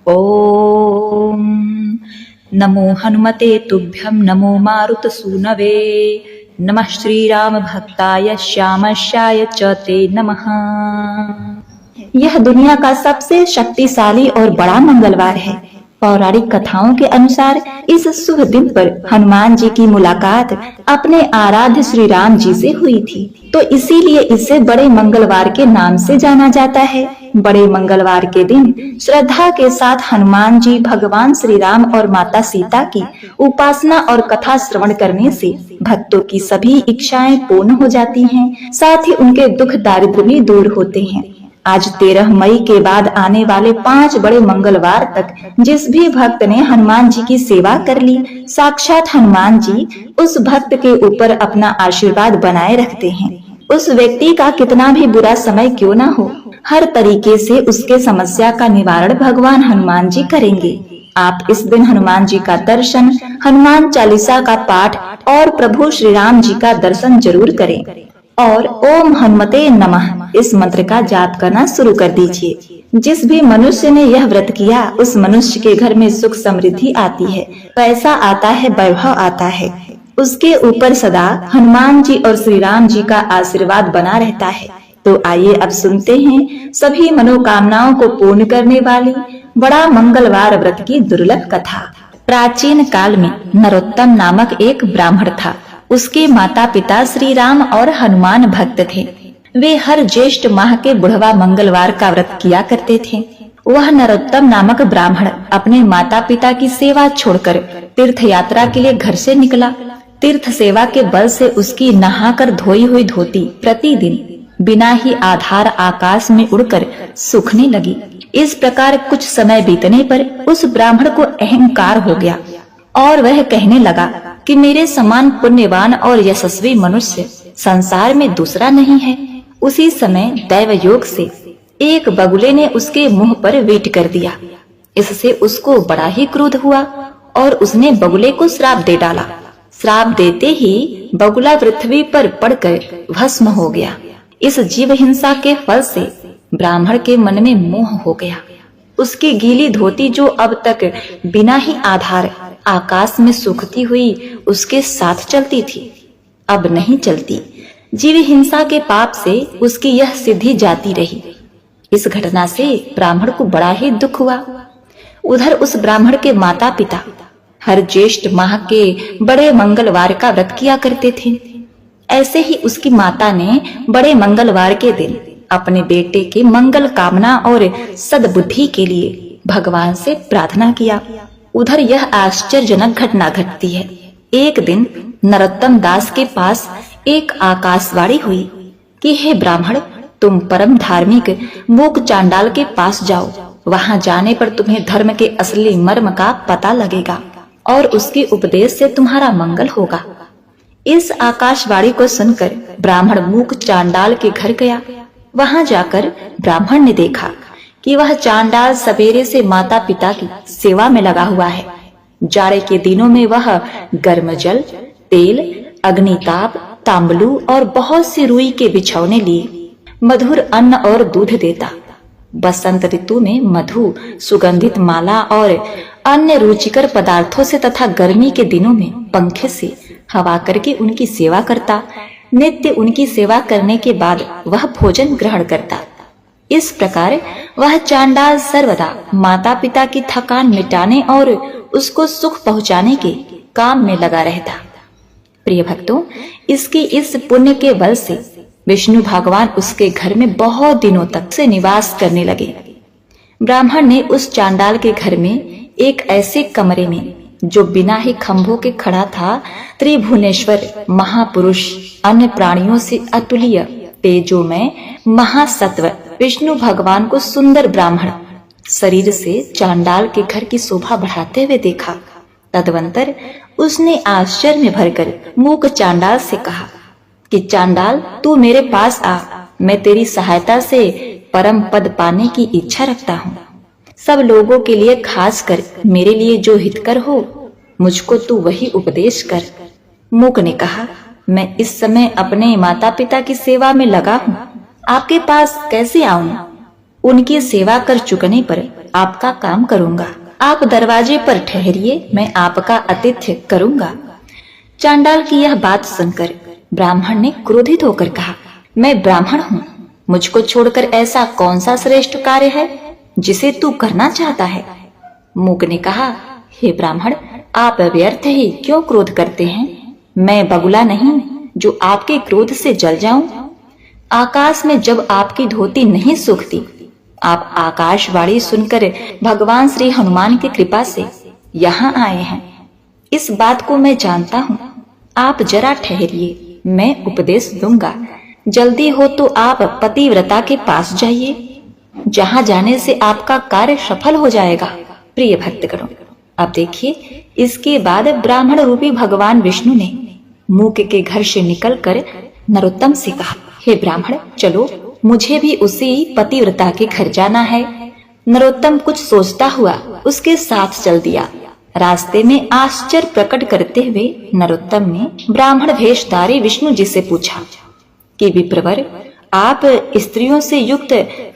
ओम नमो हनुमते तुभ्यं नमो मारुतसूनवे नमः श्रीराम भक्ताय श्यामश्याय च ते नमः। यह दुनिया का सबसे शक्तिशाली और बड़ा मंगलवार है। पौराणिक कथाओं के अनुसार इस शुभ दिन पर हनुमान जी की मुलाकात अपने आराध्य श्री राम जी से हुई थी, तो इसीलिए इसे बड़े मंगलवार के नाम से जाना जाता है। बड़े मंगलवार के दिन श्रद्धा के साथ हनुमान जी भगवान श्री राम और माता सीता की उपासना और कथा श्रवण करने से भक्तों की सभी इच्छाएं पूर्ण हो जाती हैं, साथ ही उनके दुख दारिद्र भी दूर होते हैं। आज 13 मई के बाद आने वाले 5 बड़े मंगलवार तक जिस भी भक्त ने हनुमान जी की सेवा कर ली, साक्षात हनुमान जी उस भक्त के ऊपर अपना आशीर्वाद बनाए रखते हैं। उस व्यक्ति का कितना भी बुरा समय क्यों ना हो, हर तरीके से उसके समस्या का निवारण भगवान हनुमान जी करेंगे। आप इस दिन हनुमान जी का दर्शन, हनुमान चालीसा का पाठ और प्रभु श्री राम जी का दर्शन जरूर करें और ओम हनुमते नमः इस मंत्र का जाप करना शुरू कर दीजिए। जिस भी मनुष्य ने यह व्रत किया, उस मनुष्य के घर में सुख समृद्धि आती है, पैसा आता है, वैभव आता है। उसके ऊपर सदा हनुमान जी और श्री राम जी का आशीर्वाद बना रहता है। तो आइए अब सुनते हैं सभी मनोकामनाओं को पूर्ण करने वाली बड़ा मंगलवार व्रत की दुर्लभ कथा। प्राचीन काल में नरोत्तम नामक एक ब्राह्मण था। उसके माता पिता श्री राम और हनुमान भक्त थे। वे हर ज्येष्ठ माह के बुढ़वा मंगलवार का व्रत किया करते थे। वह नरोत्तम नामक ब्राह्मण अपने माता पिता की सेवा छोड़कर तीर्थ यात्रा के लिए घर से निकला। तीर्थ सेवा के बल से उसकी नहाकर धोई हुई धोती प्रतिदिन बिना ही आधार आकाश में उड़कर सूखने लगी। इस प्रकार कुछ समय बीतने पर उस ब्राह्मण को अहंकार हो गया और वह कहने लगा कि मेरे समान पुण्यवान और यशस्वी मनुष्य संसार में दूसरा नहीं है। उसी समय दैव योग से एक बगुले ने उसके मुंह पर वीट कर दिया। इससे उसको बड़ा ही क्रोध हुआ और उसने बगुले को श्राप दे डाला। श्राप देते ही बगुला पृथ्वी पर पड़कर भस्म हो गया। इस जीव हिंसा के फल से ब्राह्मण के मन में मोह हो गया। उसकी गीली धोती जो अब तक बिना ही आधार आकाश में सूखती हुई उसके साथ चलती थी, अब नहीं चलती। जीव हिंसा के पाप से उसकी यह सिद्धि जाती रही। इस घटना से ब्राह्मण को बड़ा ही दुख हुआ। उधर उस ब्राह्मण के माता पिता हर ज्येष्ठ माह के बड़े मंगलवार का व्रत किया करते थे। ऐसे ही उसकी माता ने बड़े मंगलवार के दिन अपने बेटे के मंगल कामना और सद्बुद्धि के लिए भगवान से प्रार्थना किया। उधर यह आश्चर्यजनक घटना घटती है। एक दिन नरोत्तम दास के पास एक आकाशवाणी हुई कि हे ब्राह्मण, तुम परम धार्मिक मूक चांडाल के पास जाओ। वहां जाने पर तुम्हें धर्म के असली मर्म का पता लगेगा और उसके उपदेश से तुम्हारा मंगल होगा। इस आकाशवाणी को सुनकर ब्राह्मण मूक चांडाल के घर गया। वहां जाकर ब्राह्मण ने देखा कि वह चांडाल सवेरे से माता पिता की सेवा में लगा हुआ है। जाड़े के दिनों में वह गर्म जल, तेल, अग्निताप, तांबलू और बहुत सी रुई के बिछौने लिए मधुर अन्न और दूध देता। बसंत ऋतु में मधु, सुगंधित माला और अन्य रुचिकर पदार्थों से तथा गर्मी के दिनों में पंखे से हवा करके उनकी सेवा करता। नित्य उनकी सेवा करने के बाद वह भोजन ग्रहण करता। इस प्रकार वह चांडाल सर्वदा माता पिता की थकान मिटाने और उसको सुख पहुंचाने के काम में लगा रहता। प्रिय भक्तों, इसकी इस पुण्य के बल से विष्णु भगवान उसके घर में बहुत दिनों तक से निवास करने लगे। ब्राह्मण ने उस चांडाल के घर में एक ऐसे कमरे में जो बिना ही खंभों के खड़ा था, त्रिभुवनेश्वर महापुरुष, अन्य प्राणियों से अतुल्य तेजोमय महासत्व विष्णु भगवान को सुंदर ब्राह्मण शरीर से चांडाल के घर की शोभा बढ़ाते हुए देखा। तदवंतर उसने आश्चर्य में भरकर मूक चांडाल से कहा कि चांडाल, तू मेरे पास आ, मैं तेरी सहायता से परम पद पाने की इच्छा रखता हूँ। सब लोगों के लिए, खास कर मेरे लिए जो हितकर हो, मुझको तू वही उपदेश कर। मूक ने कहा, मैं इस समय अपने माता पिता की सेवा में लगा हूँ, आपके पास कैसे आऊं? उनकी सेवा कर चुकने पर आपका काम करूंगा। आप दरवाजे पर ठहरिए, मैं आपका आतिथ्य करूंगा। चांडाल की यह बात सुनकर ब्राह्मण ने क्रोधित होकर कहा, मैं ब्राह्मण हूँ, मुझको छोड़कर ऐसा कौन सा श्रेष्ठ कार्य है जिसे तू करना चाहता है। मूक ने कहा, हे ब्राह्मण, आप व्यर्थ ही क्यों क्रोध करते हैं? मैं बगुला नहीं जो आपके क्रोध से जल जाऊं। आकाश में जब आपकी धोती नहीं सूखती, आप आकाशवाणी सुनकर भगवान श्री हनुमान की कृपा से यहाँ आए हैं। इस बात को मैं जानता हूँ। आप जरा ठहरिए, मैं उपदेश दूंगा। जल्दी हो तो आप पतिव्रता के पास जाइए, जहाँ जाने से आपका कार्य सफल हो जाएगा। प्रिय भक्तगणों, अब देखिए, इसके बाद ब्राह्मण रूपी भगवान विष्णु ने मूक के घर से निकलकर नरोत्तम से कहा, हे ब्राह्मण, चलो, मुझे भी उसी पतिव्रता के घर जाना है। नरोत्तम कुछ सोचता हुआ उसके साथ चल दिया। रास्ते में आश्चर्य प्रकट करते हुए नरोत्तम ने ब्राह्मण वेशधारी विष्णु जी से पूछा कि विप्रवर, आप स्त्रियों से युक्त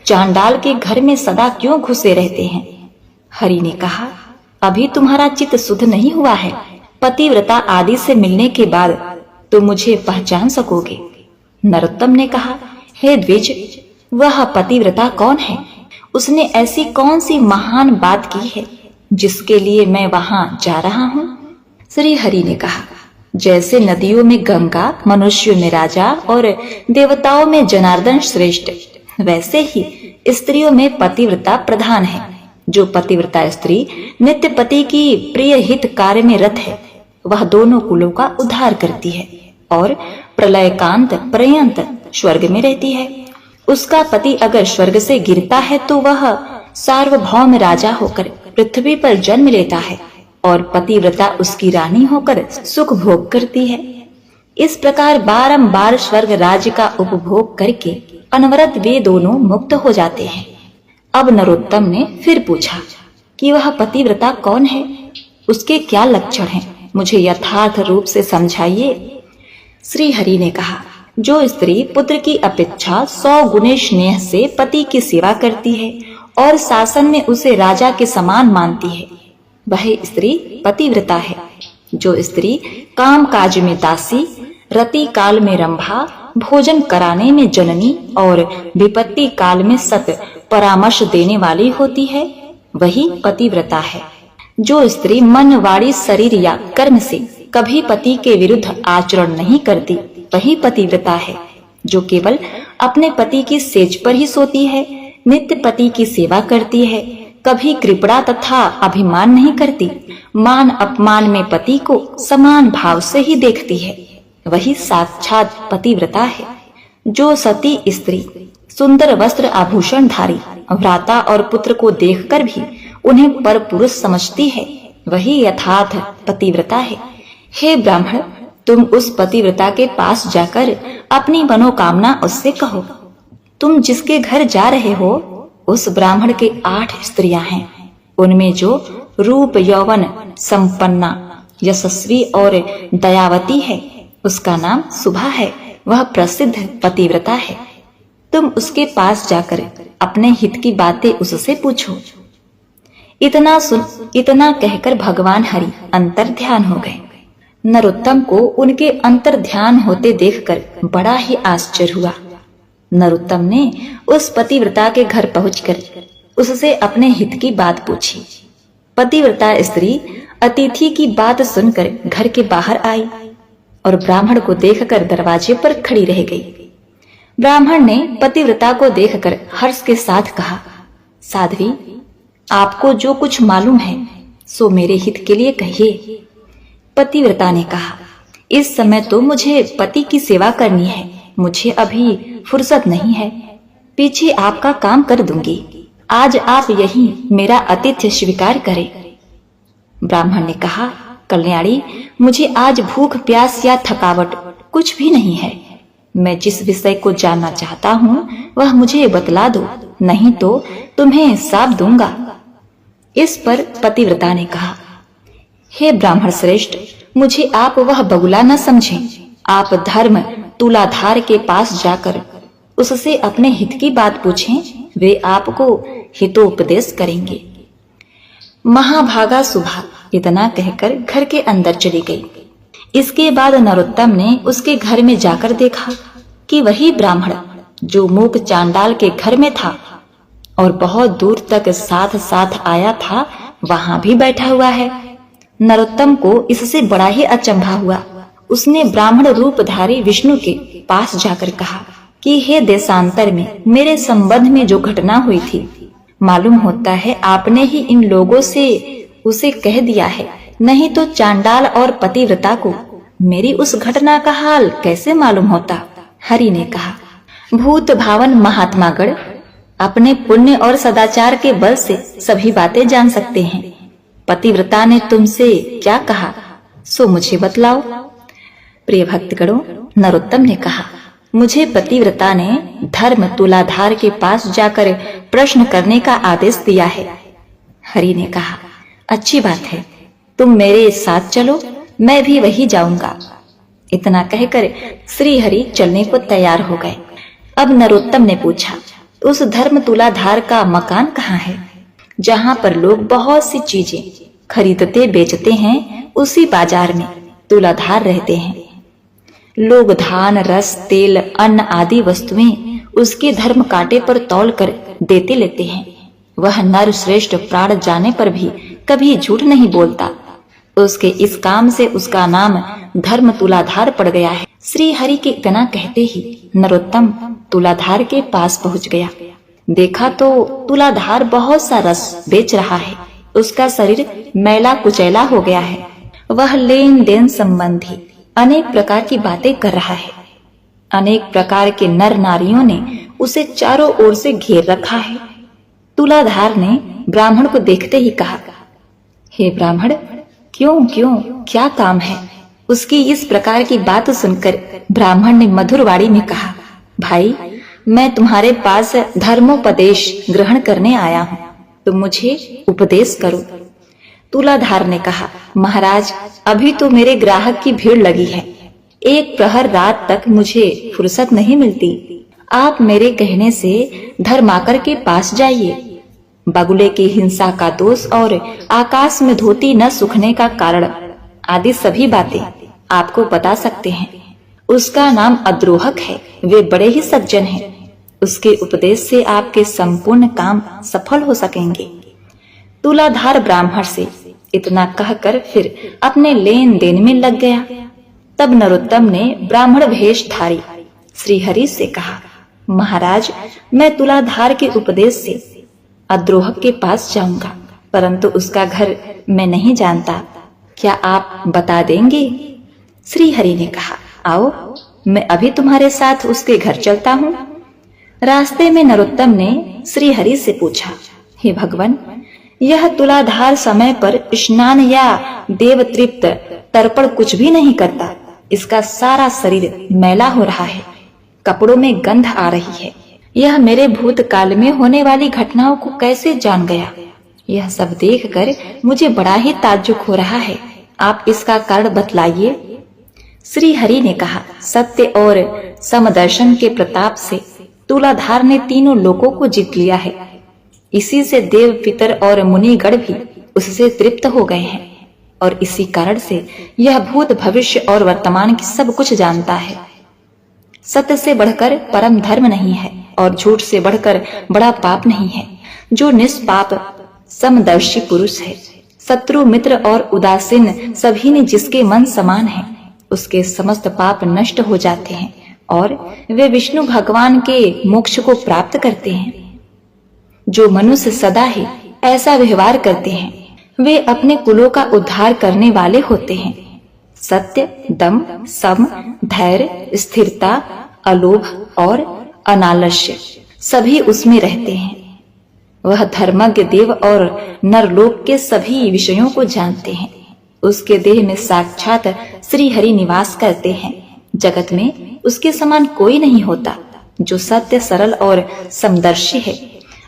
चांडाल के घर में सदा क्यों घुसे रहते हैं? हरि ने कहा, अभी तुम्हारा चित्त शुद्ध नहीं हुआ है। पतिव्रता आदि से मिलने के बाद तुम मुझे पहचान सकोगे। नरोत्तम ने कहा, हे द्विज, वह पतिव्रता कौन है? उसने ऐसी कौन सी महान बात की है जिसके लिए मैं वहां जा रहा हूँ? श्री हरि ने कहा, जैसे नदियों में गंगा, मनुष्यों में राजा और देवताओं में जनार्दन श्रेष्ठ, वैसे ही स्त्रियों में पतिव्रता प्रधान है। जो पतिव्रता स्त्री नित्य पति की प्रिय हित कार्य में रत है, वह दोनों कुलों का उद्धार करती है और प्रलयकांत पर्यंत स्वर्ग में रहती है। उसका पति अगर स्वर्ग से गिरता है तो वह सार्वभौम राजा होकर पृथ्वी पर जन्म लेता है और पतिव्रता उसकी रानी होकर सुख भोग करती है। इस प्रकार बारंबार स्वर्ग राज्य का उपभोग करके अनवरत वे दोनों मुक्त हो जाते हैं। अब नरोत्तम ने फिर पूछा कि वह पतिव्रता कौन है, उसके क्या लक्षण हैं, मुझे यथार्थ रूप से समझाइए। श्री हरि ने कहा, जो स्त्री पुत्र की अपेक्षा 100 गुने स्नेह से पति की सेवा करती है और शासन में उसे राजा के समान मानती है, वह स्त्री पतिव्रता है। जो स्त्री काम काज में दासी, रति काल में रंभा, भोजन कराने में जननी और विपत्ति काल में सत परामर्श देने वाली होती है, वही पतिव्रता है। जो स्त्री मन, वाणी, शरीर या कर्म से कभी पति के विरुद्ध आचरण नहीं करती, वही पतिव्रता है। जो केवल अपने पति की सेज पर ही सोती है, नित्य पति की सेवा करती है, कभी कृपणा तथा अभिमान नहीं करती, मान अपमान में पति को समान भाव से ही देखती है, वही साक्षात पतिव्रता है। जो सती स्त्री सुंदर वस्त्र आभूषण धारी भ्राता और पुत्र को देखकर भी उन्हें पर पुरुष समझती है, वही यथार्थ पतिव्रता है। हे ब्राह्मण, तुम उस पतिव्रता के पास जाकर अपनी मनोकामना उससे कहो। तुम जिसके घर जा रहे हो, उस ब्राह्मण के 8 स्त्रियां हैं। उनमें जो रूप यौवन संपन्ना, यशस्वी और दयावती है, उसका नाम सुभा है, वह प्रसिद्ध पतिव्रता है। तुम उसके पास जाकर अपने हित की बातें उससे पूछो। इतना कहकर भगवान हरि अंतर ध्यान हो गए। नरोत्तम को उनके अंतर ध्यान होते देखकर बड़ा ही आश्चर्य हुआ। नरोत्तम ने उस पतिव्रता के घर पहुंचकर उससे अपने हित की बात पूछी। पतिव्रता स्त्री अतिथि की बात सुनकर घर के बाहर आई और ब्राह्मण को देखकर दरवाजे पर खड़ी रह गई। ब्राह्मण ने पतिव्रता को देखकर हर्ष के साथ कहा, साध्वी, आपको जो कुछ मालूम है सो मेरे हित के लिए कहिए। पतिव्रता ने कहा, इस समय तो मुझे पति की सेवा करनी है, मुझे अभी फुर्सत नहीं है, पीछे आपका काम कर दूंगी। आज आप यही मेरा आतिथ्य स्वीकार करें। ब्राह्मण ने कहा, कल्याणी, मुझे आज भूख प्यास या थकावट कुछ भी नहीं है। मैं जिस विषय को जानना चाहता हूँ वह मुझे बतला दो, नहीं तो तुम्हें शाप दूंगा। इस पर पतिव्रता ने कहा, हे ब्राह्मण श्रेष्ठ, मुझे आप वह बगुला न समझें। आप धर्म तुलाधार के पास जाकर उससे अपने हित की बात पूछें वे आपको हितोपदेश करेंगे। महाभागा सुभा इतना कहकर घर के अंदर चली गई। इसके बाद नरोत्तम ने उसके घर में जाकर देखा कि वही ब्राह्मण जो मूक चांडाल के घर में था और बहुत दूर तक साथ साथ आया था, वहां भी बैठा हुआ है। नरोत्तम को इससे बड़ा ही अचंभा हुआ। उसने ब्राह्मण रूपधारी विष्णु के पास जाकर कहा कि हे देशांतर में मेरे संबंध में जो घटना हुई थी, मालूम होता है आपने ही इन लोगों से उसे कह दिया है, नहीं तो चांडाल और पतिव्रता को मेरी उस घटना का हाल कैसे मालूम होता। हरि ने कहा, भूत भावन महात्मागण अपने पुण्य और सदाचार के बल से सभी बातें जान सकते हैं। पतिव्रता ने तुमसे क्या कहा सो मुझे बतलाओ। प्रिय भक्तगणों, नरोत्तम ने कहा, मुझे पतिव्रता ने धर्म तुलाधार के पास जाकर प्रश्न करने का आदेश दिया है। हरि ने कहा, अच्छी बात है, तुम मेरे साथ चलो, मैं भी वही जाऊंगा। इतना कहकर श्री हरि चलने को तैयार हो गए। अब नरोत्तम ने पूछा, उस धर्म तुलाधार का मकान कहाँ है? जहाँ पर लोग बहुत सी चीजें खरीदते बेचते हैं, उसी बाजार में तुलाधार रहते हैं। लोग धान, रस, तेल, अन्न आदि वस्तुएं उसके धर्म कांटे पर तौल कर देते लेते हैं। वह नर श्रेष्ठ प्राण जाने पर भी कभी झूठ नहीं बोलता। उसके इस काम से उसका नाम धर्म तुलाधार पड़ गया है। श्री हरि के इतना कहते ही नरोत्तम तुलाधार के पास पहुंच गया। देखा तो तुलाधार बहुत सा रस बेच रहा है। उसका शरीर मैला कुचैला हो गया है। वह लेन देन संबंधी अनेक प्रकार की बातें कर रहा है। अनेक प्रकार के नर नारियों ने उसे चारों ओर से घेर रखा है। तुलाधार ने ब्राह्मण को देखते ही कहा, हे ब्राह्मण, क्यों क्या काम है? उसकी इस प्रकार की बात सुनकर ब्राह्मण ने मधुर वाणी में कहा, भाई, मैं तुम्हारे पास धर्मोपदेश ग्रहण करने आया हूँ, तुम मुझे उपदेश करो। तुलाधार ने कहा, महाराज, अभी तो मेरे ग्राहक की भीड़ लगी है। एक प्रहर रात तक मुझे फुर्सत नहीं मिलती। आप मेरे कहने से धर्माकर के पास जाइए। बगुले की हिंसा का दोष और आकाश में धोती न सूखने का कारण आदि सभी बातें आपको बता सकते हैं। उसका नाम अद्रोहक है। वे बड़े ही सज्जन हैं। उसके उपदेश से आपके संपूर्ण काम सफल हो सकेंगे। तुलाधार ब्राह्मण से इतना कहकर फिर अपने लेन देन में लग गया। तब नरोत्तम ने ब्राह्मण वेशधारी श्री हरि से कहा, महाराज, मैं तुलाधार के उपदेश से अद्रोहक के पास जाऊंगा, परंतु उसका घर मैं नहीं जानता। क्या आप बता देंगे? श्री हरि ने कहा, आओ, मैं अभी तुम्हारे साथ उसके घर चलता हूँ। रास्ते में नरोत्तम ने श्री हरि से पूछा, हे भगवान, यह तुलाधार समय पर स्नान या देव तृप्त तर्पण कुछ भी नहीं करता। इसका सारा शरीर मैला हो रहा है। कपड़ों में गंध आ रही है। यह मेरे भूतकाल में होने वाली घटनाओं को कैसे जान गया? यह सब देखकर मुझे बड़ा ही ताज्जुब हो रहा है। आप इसका कारण बतलाइए। श्री हरि ने कहा, सत्य और समदर्शन के प्रताप से तुलाधार ने तीनों लोकों को जीत लिया है। इसी से देव, पितर और मुनिगण भी उससे तृप्त हो गए हैं और इसी कारण से यह भूत, भविष्य और वर्तमान की सब कुछ जानता है। सत्य से बढ़कर परम धर्म नहीं है और झूठ से बढ़कर बड़ा पाप नहीं है। जो निष्पाप समदर्शी पुरुष है, शत्रु, मित्र और उदासीन सभी ने जिसके मन समान है, उसके समस्त पाप नष्ट हो जाते हैं और वे विष्णु भगवान के मोक्ष को प्राप्त करते हैं। जो मनुष्य सदा ही ऐसा व्यवहार करते हैं, वे अपने कुलों का उद्धार करने वाले होते हैं। सत्य, दम, सम, धैर्य, स्थिरता, अलोभ और अनालस्य सभी उसमें रहते हैं। वह धर्मज्ञ देव और नरलोक के सभी विषयों को जानते हैं। उसके देह में साक्षात श्री हरि निवास करते हैं। जगत में उसके समान कोई नहीं होता। जो सत्य, सरल और समदर्शी है,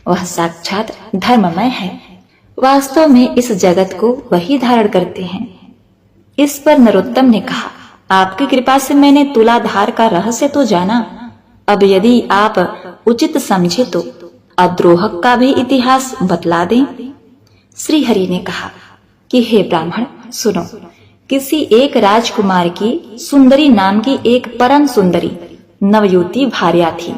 वह साक्षात धर्ममय है। वास्तव में इस जगत को वही धारण करते हैं। इस पर नरोत्तम ने कहा, आपकी कृपा से मैंने तुलाधार का रहस्य तो जाना। अब यदि आप उचित समझे तो अद्रोहक का भी इतिहास बतला दें। श्री हरि ने कहा कि हे ब्राह्मण सुनो, किसी एक राजकुमार की सुंदरी नाम की एक परम सुंदरी नवयुवती भार्या थी।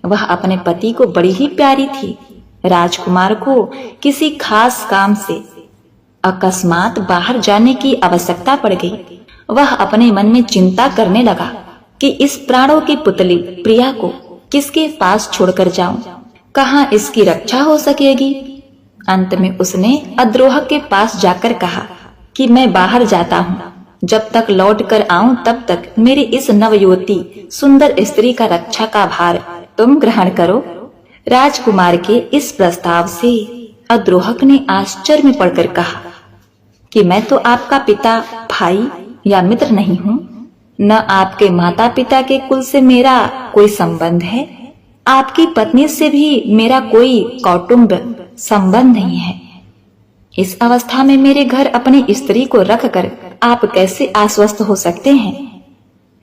वह अपने पति को बड़ी ही प्यारी थी। राजकुमार को किसी खास काम से अकस्मात बाहर जाने की आवश्यकता पड़ गई। वह अपने मन में चिंता करने लगा कि इस प्राणों की पुतली प्रिया को किसके पास छोड़कर जाऊं, कहाँ इसकी रक्षा हो सकेगी। अंत में उसने अद्रोहक के पास जाकर कहा कि मैं बाहर जाता हूँ, जब तक लौट कर आऊं तब तक मेरी इस नवयुवती सुंदर स्त्री का रक्षा का भार तुम ग्रहण करो। राजकुमार के इस प्रस्ताव से अद्रोहक ने आश्चर्य में पड़कर कहा कि मैं तो आपका पिता, भाई या मित्र नहीं हूँ, न आपके माता पिता के कुल से मेरा कोई संबंध है, आपकी पत्नी से भी मेरा कोई कौटुंब संबंध नहीं है। इस अवस्था में मेरे घर अपनी स्त्री को रखकर आप कैसे आश्वस्त हो सकते हैं?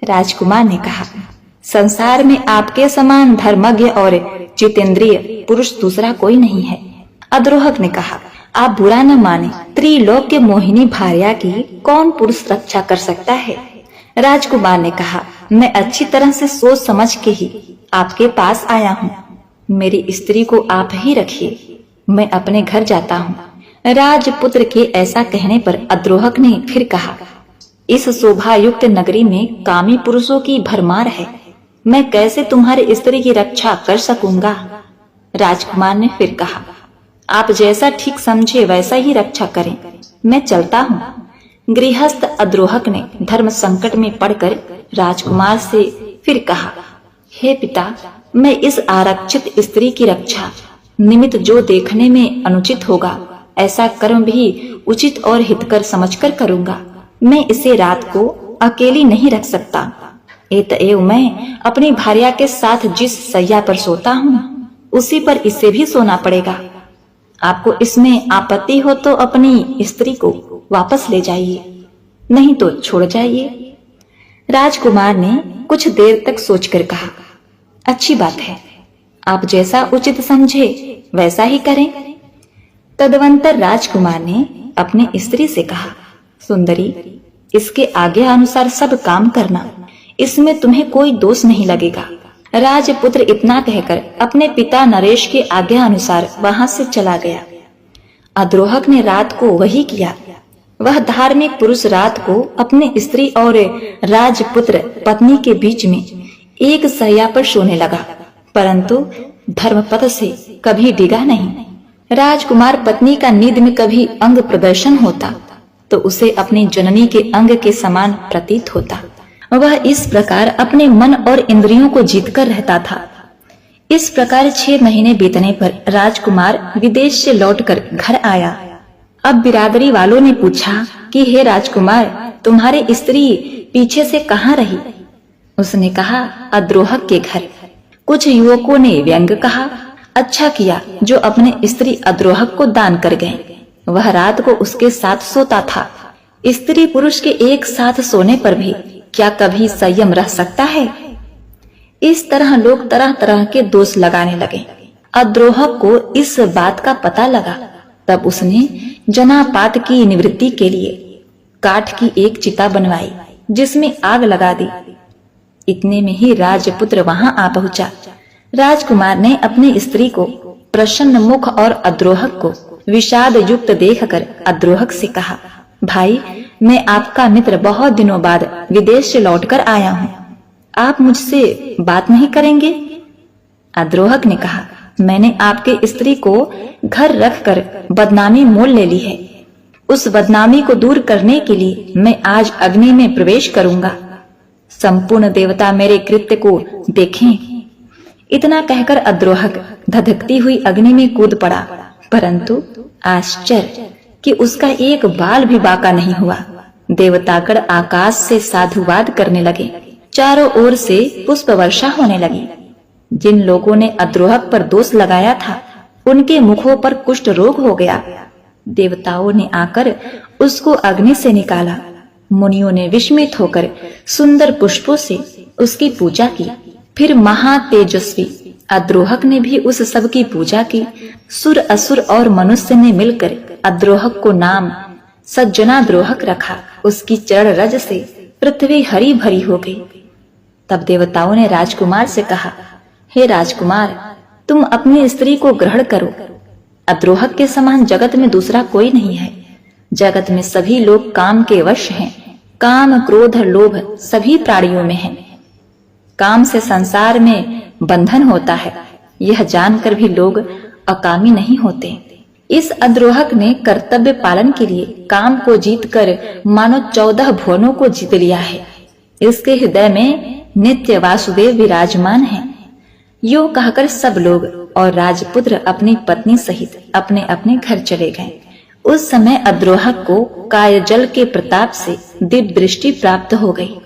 राजकुमार ने कहा, संसार में आपके समान धर्मज्ञ और जितेंद्रिय पुरुष दूसरा कोई नहीं है। अद्रोहक ने कहा, आप बुरा न माने, त्रिलोक के मोहिनी भार्या की कौन पुरुष रक्षा कर सकता है? राजकुमार ने कहा, मैं अच्छी तरह से सोच समझ के ही आपके पास आया हूँ। मेरी स्त्री को आप ही रखिए, मैं अपने घर जाता हूँ। राजपुत्र के ऐसा कहने पर अद्रोहक ने फिर कहा, इस शोभा युक्त नगरी में कामी पुरुषों की भरमार है, मैं कैसे तुम्हारी स्त्री की रक्षा कर सकूंगा? राजकुमार ने फिर कहा, आप जैसा ठीक समझे वैसा ही रक्षा करें, मैं चलता हूँ। गृहस्थ अद्रोहक ने धर्म संकट में पड़कर राजकुमार से फिर कहा, हे पिता, मैं इस आरक्षित स्त्री की रक्षा निमित्त जो देखने में अनुचित होगा, ऐसा कर्म भी उचित और हितकर समझकर करूंगा। मैं इसे रात को अकेली नहीं रख सकता। एतएव मैं अपनी भार्या के साथ जिस सैया पर सोता हूँ, उसी पर इसे भी सोना पड़ेगा। आपको इसमें आपत्ति हो तो अपनी स्त्री को वापस ले जाइए, नहीं तो छोड़ जाइए। राजकुमार ने कुछ देर तक सोचकर कहा, अच्छी बात है, आप जैसा उचित समझे वैसा ही करें। तदवंतर राजकुमार ने अपनी स्त्री से कहा, सुंदरी, इसके आगे अनुसार सब काम करना, इसमें तुम्हें कोई दोष नहीं लगेगा। राजपुत्र इतना कहकर अपने पिता नरेश के आज्ञा अनुसार वहां से चला गया। अद्रोहक ने रात को वही किया। वह धार्मिक पुरुष रात को अपने स्त्री और राजपुत्र पत्नी के बीच में एक सैया पर सोने लगा, परंतु धर्मपथ से कभी डिगा नहीं। राजकुमार पत्नी का नींद में कभी अंग प्रदर्शन होता तो उसे अपनी जननी के अंग के समान प्रतीत होता। वह इस प्रकार अपने मन और इंद्रियों को जीतकर रहता था। इस प्रकार 6 महीने बीतने पर राजकुमार विदेश से लौटकर घर आया। अब बिरादरी वालों ने पूछा कि हे राजकुमार, तुम्हारी स्त्री पीछे से कहाँ रही? उसने कहा, अद्रोहक के घर। कुछ युवकों ने व्यंग कहा, अच्छा किया जो अपने स्त्री अद्रोहक को दान कर गए। वह रात को उसके साथ सोता था। स्त्री पुरुष के एक साथ सोने पर भी क्या कभी संयम रह सकता है? इस तरह लोग तरह तरह के दोष लगाने लगे। अद्रोहक को इस बात का पता लगा, तब उसने जनापात की निवृत्ति के लिए काठ की एक चिता बनवाई, जिसमें आग लगा दी। इतने में ही राजपुत्र वहां आ पहुंचा। राजकुमार ने अपनी स्त्री को प्रसन्न मुख और अद्रोहक को विषाद युक्त देखकर अद्रोहक से कहा, भाई, मैं आपका मित्र बहुत दिनों बाद विदेश से लौटकर आया हूँ, आप मुझसे बात नहीं करेंगे? अद्रोहक ने कहा, मैंने आपके स्त्री को घर रखकर बदनामी मोल ले ली है। उस बदनामी को दूर करने के लिए मैं आज अग्नि में प्रवेश करूंगा। संपूर्ण देवता मेरे कृत्य को देखें। इतना कहकर अद्रोहक धधकती हुई अग्नि में कूद पड़ा, परंतु आश्चर्य कि उसका एक बाल भी बाका नहीं हुआ। देवतागण आकाश से साधुवाद करने लगे। चारों ओर से पुष्प वर्षा होने लगी। जिन लोगों ने अद्रोहक पर दोष लगाया था, उनके मुखों पर कुष्ठ रोग हो गया। देवताओं ने आकर उसको अग्नि से निकाला। मुनियों ने विस्मित होकर सुंदर पुष्पों से उसकी पूजा की। फिर महातेजस्वी अद्रोहक ने भी उस सब की पूजा की। सुर असुर और मनुष्य ने मिलकर अद्रोहक को नाम सज्जनाद्रोहक रखा। उसकी चरण रज से पृथ्वी हरी भरी हो गई। तब देवताओं ने राजकुमार से कहा, हे राजकुमार, तुम अपनी स्त्री को ग्रहण करो। अद्रोहक के समान जगत में दूसरा कोई नहीं है। जगत में सभी लोग काम के वश हैं। काम, क्रोध, लोभ सभी प्राणियों में है। काम से संसार में बंधन होता है, यह जानकर भी लोग अकामी नहीं होते। इस अद्रोहक ने कर्तव्य पालन के लिए काम को जीतकर मानो 14 भुवनों को जीत लिया है। इसके हृदय में नित्य वासुदेव विराजमान है। यो कहकर सब लोग और राजपुत्र अपनी पत्नी सहित अपने अपने घर चले गए। उस समय अद्रोहक को कायजल के प्रताप से दिव्य दृष्टि प्राप्त हो गई।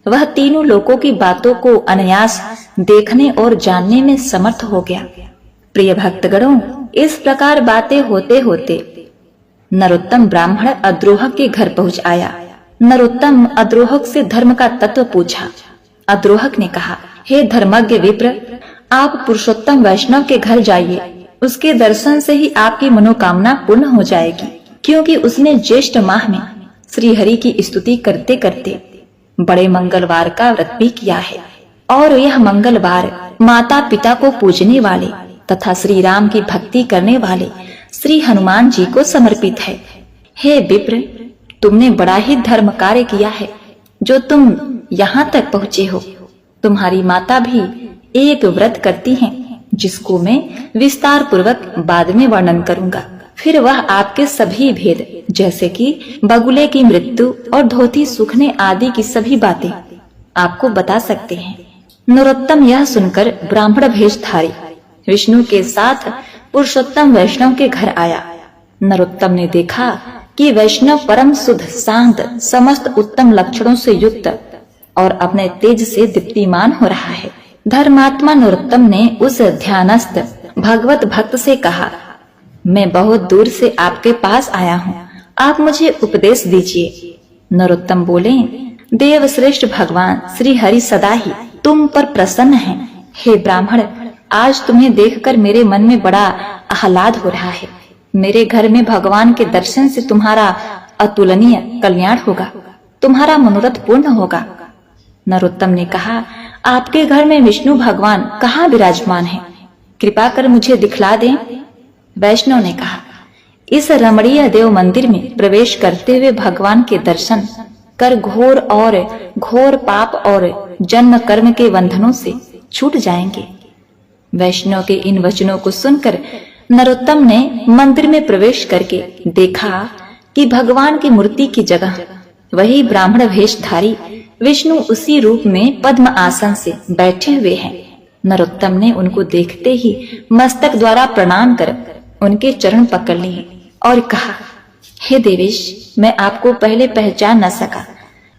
वह तीनों लोकों की बातों को अनायास देखने और जानने में समर्थ हो गया। प्रिय भक्तगणों, इस प्रकार बातें होते होते नरोत्तम ब्राह्मण अद्रोहक के घर पहुंच आया। नरोत्तम अद्रोहक से धर्म का तत्व पूछा। अद्रोहक ने कहा, हे धर्मज्ञ विप्र, आप पुरुषोत्तम वैष्णव के घर जाइए। उसके दर्शन से ही आपकी मनोकामना पूर्ण हो जाएगी, क्योंकि उसने ज्येष्ठ माह में श्री हरि की स्तुति करते करते बड़े मंगलवार का व्रत भी किया है। और यह मंगलवार माता पिता को पूजने वाले तथा श्री राम की भक्ति करने वाले श्री हनुमान जी को समर्पित है। हे विप्र, तुमने बड़ा ही धर्म कार्य किया है जो तुम यहाँ तक पहुँचे हो। तुम्हारी माता भी एक व्रत करती हैं, जिसको मैं विस्तार पूर्वक बाद में वर्णन करूंगा। फिर वह आपके सभी भेद, जैसे कि बगुले की मृत्यु और धोती सूखने आदि की सभी बातें आपको बता सकते हैं। नरोत्तम यह सुनकर ब्राह्मण भेषधारी विष्णु के साथ पुरुषोत्तम वैष्णव के घर आया। नरोत्तम ने देखा कि वैष्णव परम शुद्ध, शांत, समस्त उत्तम लक्षणों से युक्त और अपने तेज से दीप्तिमान हो रहा है। धर्मात्मा नरोत्तम ने उस ध्यानस्थ भगवत भक्त से कहा, मैं बहुत दूर से आपके पास आया हूँ, आप मुझे उपदेश दीजिए। नरोत्तम बोले, देव श्रेष्ठ भगवान श्री हरि सदा ही तुम पर प्रसन्न हैं। हे ब्राह्मण, आज तुम्हें देखकर मेरे मन में बड़ा आह्लाद हो रहा है। मेरे घर में भगवान के दर्शन से तुम्हारा अतुलनीय कल्याण होगा, तुम्हारा मनोरथ पूर्ण होगा। नरोत्तम ने कहा, आपके घर में विष्णु भगवान कहाँ विराजमान है? कृपा कर मुझे दिखला दें। वैष्णव ने कहा, इस रमणीय देव मंदिर में प्रवेश करते हुए भगवान के दर्शन कर घोर पाप और जन्म कर्म के बंधनों से छूट जाएंगे। वैष्णव के इन वचनों को सुनकर नरोत्तम ने मंदिर में प्रवेश करके देखा कि भगवान की मूर्ति की जगह वही ब्राह्मण वेशधारी विष्णु उसी रूप में पद्म आसन से बैठे हुए हैं। नरोत्तम ने उनको देखते ही मस्तक द्वारा प्रणाम कर उनके चरण पकड़ लिए और कहा, हे देवेश, मैं आपको पहले पहचान न सका,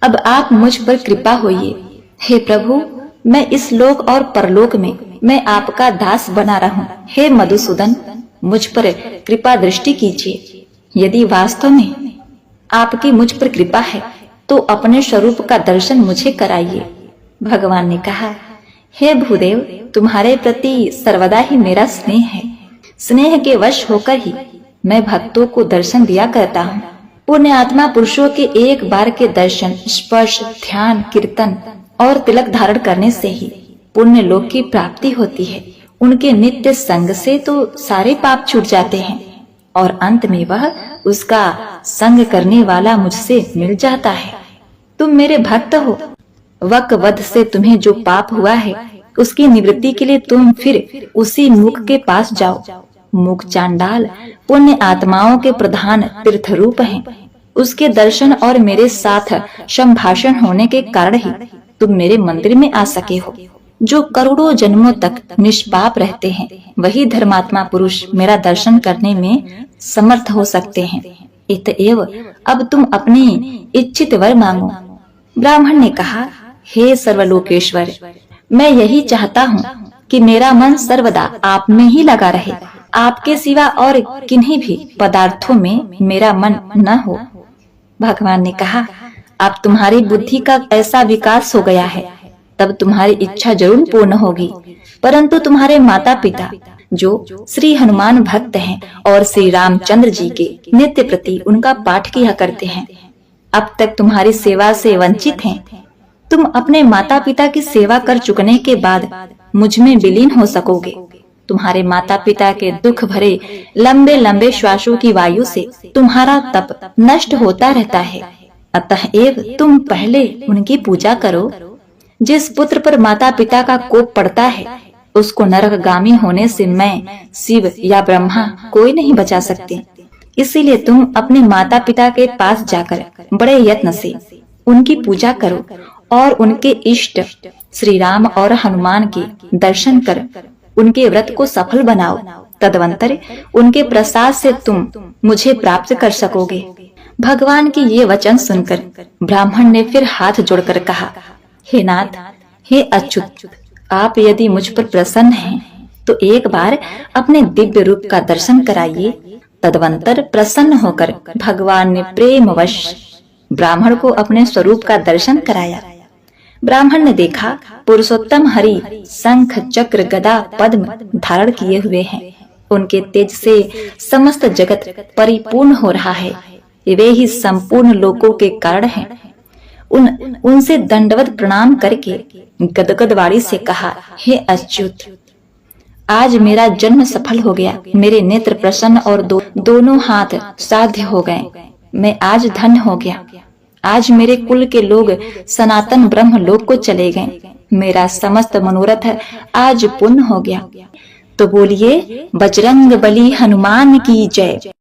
अब आप मुझ पर कृपा होइए। हे प्रभु, मैं इस लोक और परलोक में मैं आपका दास बना रहूं। हे मधुसूदन, मुझ पर कृपा दृष्टि कीजिए। यदि वास्तव में आपकी मुझ पर कृपा है तो अपने स्वरूप का दर्शन मुझे कराइए। भगवान ने कहा, हे भूदेव, तुम्हारे प्रति सर्वदा ही मेरा स्नेह है। स्नेह के वश होकर ही मैं भक्तों को दर्शन दिया करता हूँ। पुण्य आत्मा पुरुषों के एक बार के दर्शन, स्पर्श, ध्यान, कीर्तन और तिलक धारण करने से ही पुण्य लोक की प्राप्ति होती है। उनके नित्य संग से तो सारे पाप छूट जाते हैं और अंत में वह उसका संग करने वाला मुझसे मिल जाता है। तुम मेरे भक्त हो। वक वध से तुम्हें जो पाप हुआ है उसकी निवृत्ति के लिए तुम फिर उसी मुख के पास जाओ। मुख चांडाल पुण्य आत्माओं के प्रधान तीर्थ रूप हैं। उसके दर्शन और मेरे साथ संभाषण होने के कारण ही तुम मेरे मंदिर में आ सके हो। जो करोड़ों जन्मों तक निष्पाप रहते हैं वही धर्मात्मा पुरुष मेरा दर्शन करने में समर्थ हो सकते हैं। इतएव अब तुम अपनी इच्छित वर मांगो। ब्राह्मण ने कहा, हे सर्वलोकेश्वर, मैं यही चाहता हूँ कि मेरा मन सर्वदा आप में ही लगा रहे। आपके सिवा और किन्हीं भी पदार्थों में मेरा मन न हो। भगवान ने कहा, अब तुम्हारी बुद्धि का ऐसा विकास हो गया है, तब तुम्हारी इच्छा जरूर पूर्ण होगी। परंतु तुम्हारे माता पिता जो श्री हनुमान भक्त हैं और श्री रामचंद्र जी के नित्य प्रति उनका पाठ किया करते हैं, अब तक तुम्हारी सेवा से वंचित हैं। तुम अपने माता पिता की सेवा कर चुकने के बाद मुझ में विलीन हो सकोगे। तुम्हारे माता पिता के दुख भरे लंबे लंबे श्वासों की वायु से तुम्हारा तप नष्ट होता रहता है। अतएव तुम पहले उनकी पूजा करो। जिस पुत्र पर माता पिता का कोप पड़ता है उसको नरकगामी होने से मैं, शिव या ब्रह्मा कोई नहीं बचा सकते। इसीलिए तुम अपने माता पिता के पास जाकर बड़े यत्न से उनकी पूजा करो और उनके इष्ट श्री राम और हनुमान के दर्शन कर उनके व्रत को सफल बनाओ। तदवंतर उनके प्रसाद से तुम मुझे प्राप्त कर सकोगे। भगवान की ये वचन सुनकर ब्राह्मण ने फिर हाथ जोड़कर कहा, हे नाथ, हे अच्युत, आप यदि मुझ पर प्रसन्न हैं तो एक बार अपने दिव्य रूप का दर्शन कराइए। तदवंतर प्रसन्न होकर भगवान ने प्रेमवश ब्राह्मण को अपने स्वरूप का दर्शन कराया। ब्राह्मण ने देखा पुरुषोत्तम हरि शंख चक्र गदा पद्म धारण किए हुए हैं। उनके तेज से समस्त जगत परिपूर्ण हो रहा है। वे ही संपूर्ण लोकों के कारण हैं। उनसे दंडवत प्रणाम करके गदगद वाणी से कहा, हे अच्युत, आज मेरा जन्म सफल हो गया। मेरे नेत्र प्रसन्न और दोनों हाथ साध्य हो गए। मैं आज धन्य हो गया। आज मेरे कुल के लोग सनातन ब्रह्म लोक को चले गए। मेरा समस्त मनोरथ आज पूर्ण हो गया। तो बोलिए बजरंग बली हनुमान की जय।